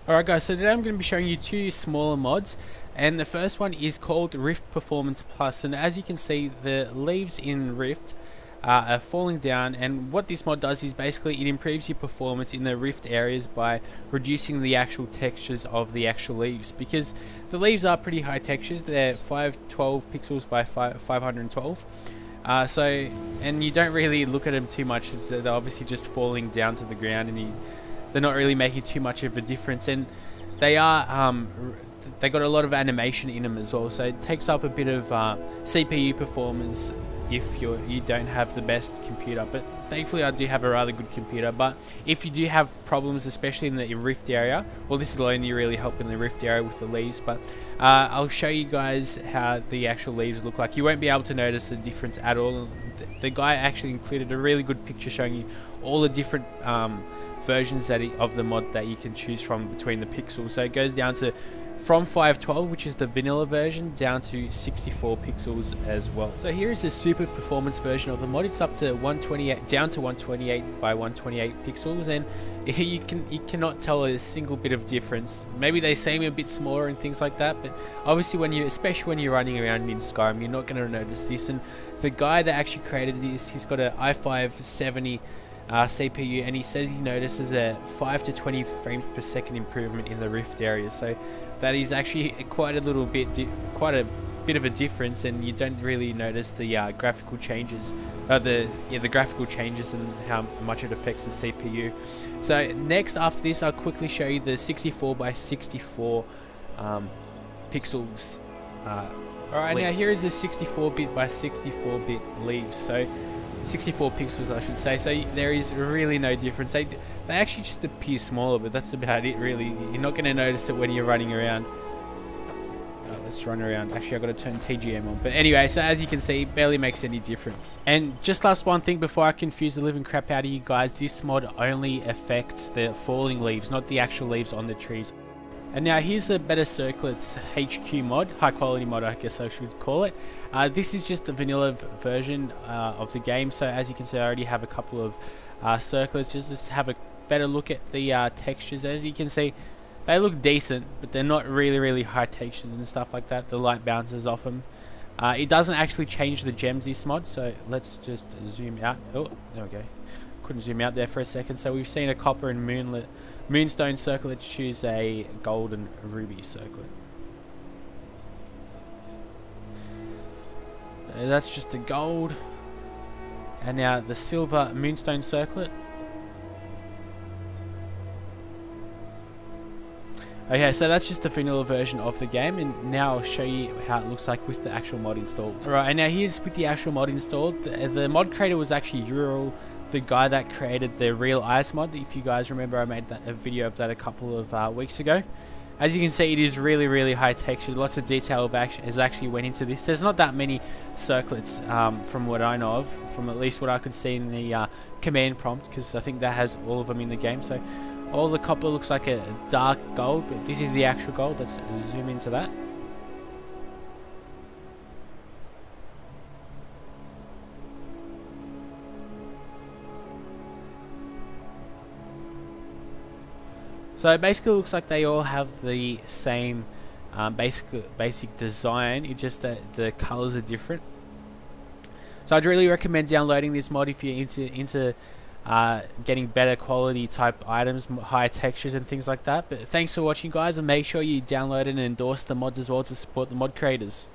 Alright guys, so today I'm going to be showing you two smaller mods, and the first one is called Rift Performance Plus, and as you can see the leaves in Rift are falling down, and what this mod does is basically it improves your performance in the Rift areas by reducing the actual textures of the actual leaves, because the leaves are pretty high textures. They're 512 pixels by 512. And you don't really look at them too much. They're obviously just falling down to the ground, and they're not really making too much of a difference, and they got a lot of animation in them as well, so it takes up a bit of CPU performance if you don't have the best computer. But thankfully I do have a rather good computer. But if you do have problems, especially in the Rift area, well, this will only really help in the Rift area with the leaves, but I'll show you guys how the actual leaves look like. You won't be able to notice a difference at all. The guy actually included a really good picture showing you all the different versions of the mod that you can choose from between the pixels. So it goes down to from 512, which is the vanilla version, down to 64 pixels as well. So here is the super performance version of the mod. It's up to 128, down to 128 by 128 pixels, and you cannot tell a single bit of difference. Maybe they seem a bit smaller and things like that, but obviously especially when you're running around in Skyrim, you're not going to notice this. And the guy that actually created this, he's got an i5 70 CPU, and he says he notices a 5 to 20 frames per second improvement in the Rift area. So that is actually quite a bit of a difference, and you don't really notice the graphical changes, the graphical changes and how much it affects the CPU. So next, after this, I'll quickly show you the 64 by 64 pixels. Alright, now here is the 64-bit by 64-bit leaves. So 64 pixels, I should say. So there is really no difference. They actually just appear smaller, but that's about it really. You're not going to notice it when you're running around. Let's run around. Actually, I've got to turn TGM on. But anyway, so as you can see, it barely makes any difference. And just last one thing before I confuse the living crap out of you guys, this mod only affects the falling leaves, not the actual leaves on the trees. And now here's a better Circlets HQ mod, high quality mod I guess I should call it. This is just the vanilla version of the game, so as you can see I already have a couple of Circlets. Just have a better look at the textures. As you can see, they look decent, but they're not really high textures and stuff like that. The light bounces off them. It doesn't actually change the gems, this mod, so let's just zoom out. Oh, there we go. Couldn't zoom out there for a second. So we've seen a copper and moonstone circle. Let's choose a gold and ruby circlet. That's just the gold. And now the silver moonstone circlet. Okay, so that's just the vanilla version of the game, and now I'll show you how it looks like with the actual mod installed. Alright, and now here's with the actual mod installed. The mod creator was actually Ural, the guy that created the Real Ice mod. If you guys remember, I made a video of that a couple of weeks ago. As you can see, it is really high texture. Lots of detail has actually went into this. There's not that many circlets from what I know of, from at least what I could see in the command prompt, because I think that has all of them in the game. So all the copper looks like a dark gold, but this is the actual gold. Let's zoom into that. So it basically looks like they all have the same basic design. It's just that the colors are different. So I'd really recommend downloading this mod if you're into getting better quality type items, higher textures and things like that. But thanks for watching guys, and make sure you download and endorse the mods as well to support the mod creators.